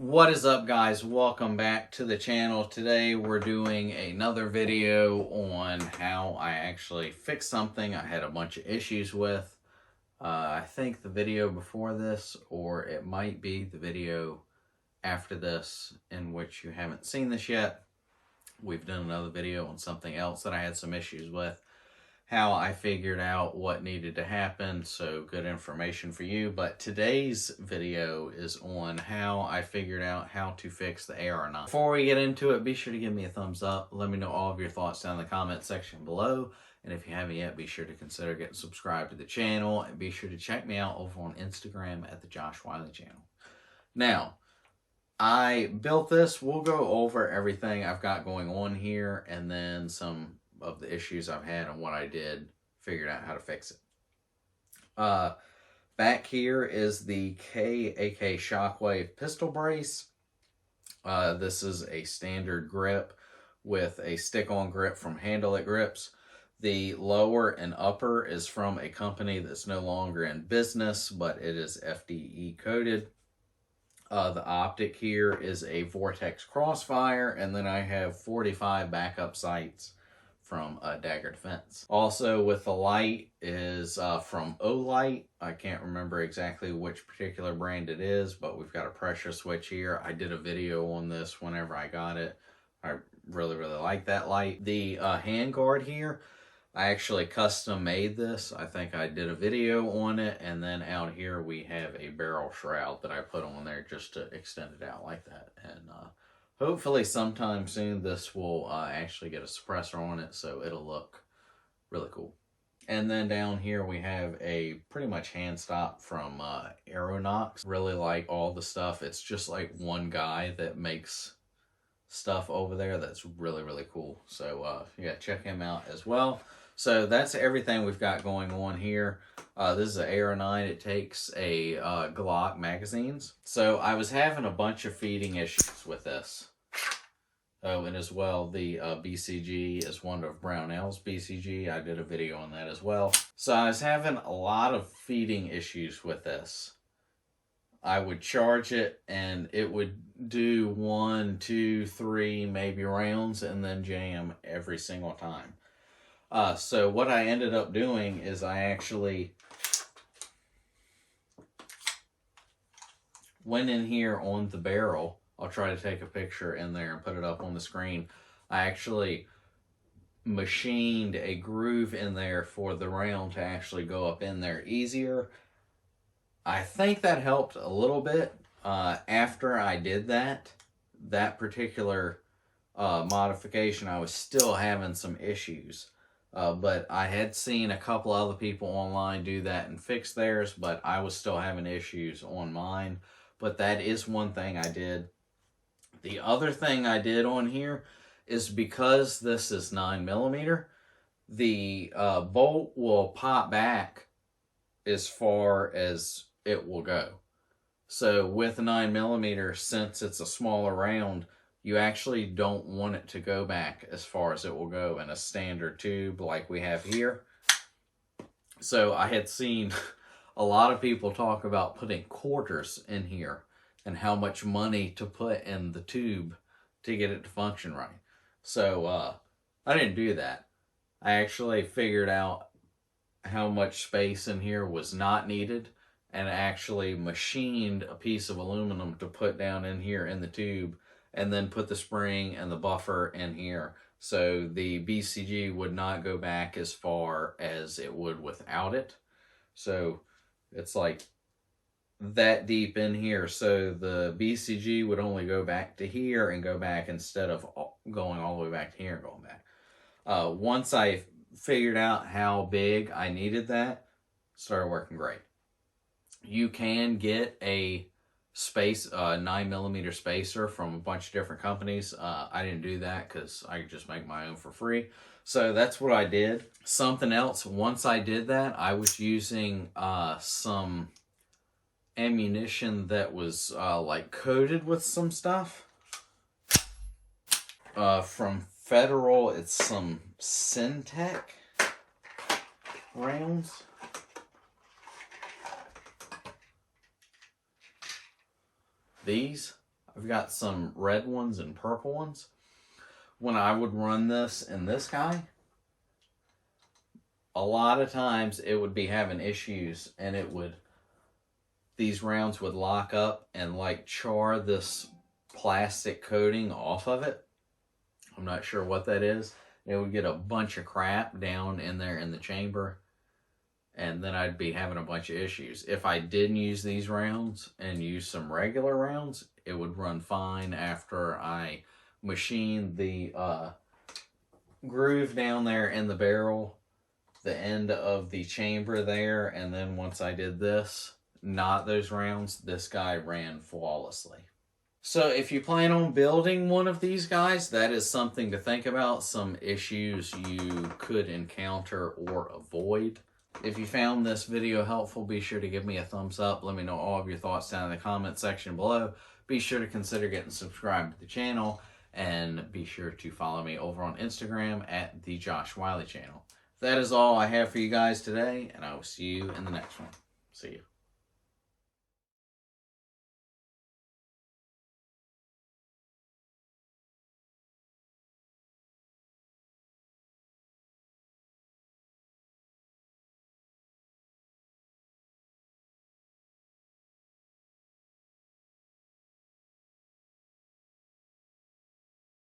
What is up, guys? Welcome back to the channel. Today we're doing another video on how I actually fix something I had a bunch of issues with. I think the video before this, or it might be the video after this, in which you haven't seen this yet. We've done another video on something else that I had some issues with. How I figured out what needed to happen, so good information for you. But today's video is on how I figured out how to fix the AR9. Before we get into it, be sure to give me a thumbs up. Let me know all of your thoughts down in the comment section below. And if you haven't yet, be sure to consider getting subscribed to the channel. And be sure to check me out over on Instagram at the Josh Wiley channel. Now, I built this. We'll go over everything I've got going on here, and then some of the issues I've had and what I did, figured out how to fix it. Back here is the KAK Shockwave pistol brace. This is a standard grip with a stick-on grip from Handle It Grips. The lower and upper is from a company that's no longer in business, but it is FDE coated. The optic here is a Vortex Crossfire, and then I have 45 backup sights from Dagger Defense. Also with the light is from Olight. I can't remember exactly which particular brand it is, but we've got a pressure switch here. I did a video on this whenever I got it. I really like that light. The handguard here, I actually custom made this. I think I did a video on it, and then out here we have a barrel shroud that I put on there just to extend it out like that. And hopefully sometime soon this will actually get a suppressor on it, so it'll look really cool. And then down here we have a pretty much hand stop from AR9. Really like all the stuff. It's just like one guy that makes stuff over there that's really cool. So yeah, check him out as well. So that's everything we've got going on here. This is an AR9. It takes a Glock magazines. So I was having a bunch of feeding issues with this. Oh, and as well, the BCG is one of Brownell's BCG. I did a video on that as well. So I was having a lot of feeding issues with this. I would charge it and it would do 1, 2, 3, maybe rounds, and then jam every single time. So what I ended up doing is I actually went in here on the barrel. I'll try to take a picture in there and put it up on the screen. I actually machined a groove in there for the round to actually go up in there easier. I think that helped a little bit. After I did that particular modification, I was still having some issues. But I had seen a couple other people online do that and fix theirs, but I was still having issues on mine. But that is one thing I did. The other thing I did on here is because this is 9mm, the bolt will pop back as far as it will go. So with 9mm, since it's a smaller round, you actually don't want it to go back as far as it will go in a standard tube like we have here. So I had seen a lot of people talk about putting quarters in here and how much money to put in the tube to get it to function right. So I didn't do that. I actually figured out how much space in here was not needed, and actually machined a piece of aluminum to put down in here in the tube, and then put the spring and the buffer in here. So the BCG would not go back as far as it would without it. So it's like that deep in here. So the BCG would only go back to here and go back instead of going all the way back to here and going back. Once I figured out how big I needed that, started working great. You can get a 9mm spacer from a bunch of different companies. I didn't do that because I could just make my own for free. So that's what I did. Something else, once I did that, I was using some ammunition that was like coated with some stuff. From Federal, it's some Syntec rounds. These, I've got some red ones and purple ones. When I would run this in this guy, a lot of times it would be having issues, and these rounds would lock up and like char this plastic coating off of it. I'm not sure what that is. It would get a bunch of crap down in there in the chamber, and then I'd be having a bunch of issues. If I didn't use these rounds and use some regular rounds, it would run fine after I machined the groove down there in the barrel, the end of the chamber there, and then once I did this, not those rounds, this guy ran flawlessly. So if you plan on building one of these guys, that is something to think about, some issues you could encounter or avoid. If you found this video helpful, be sure to give me a thumbs up. Let me know all of your thoughts down in the comment section below. Be sure to consider getting subscribed to the channel, and be sure to follow me over on Instagram at the Josh Wiley channel. That is all I have for you guys today, and I will see you in the next one. See you.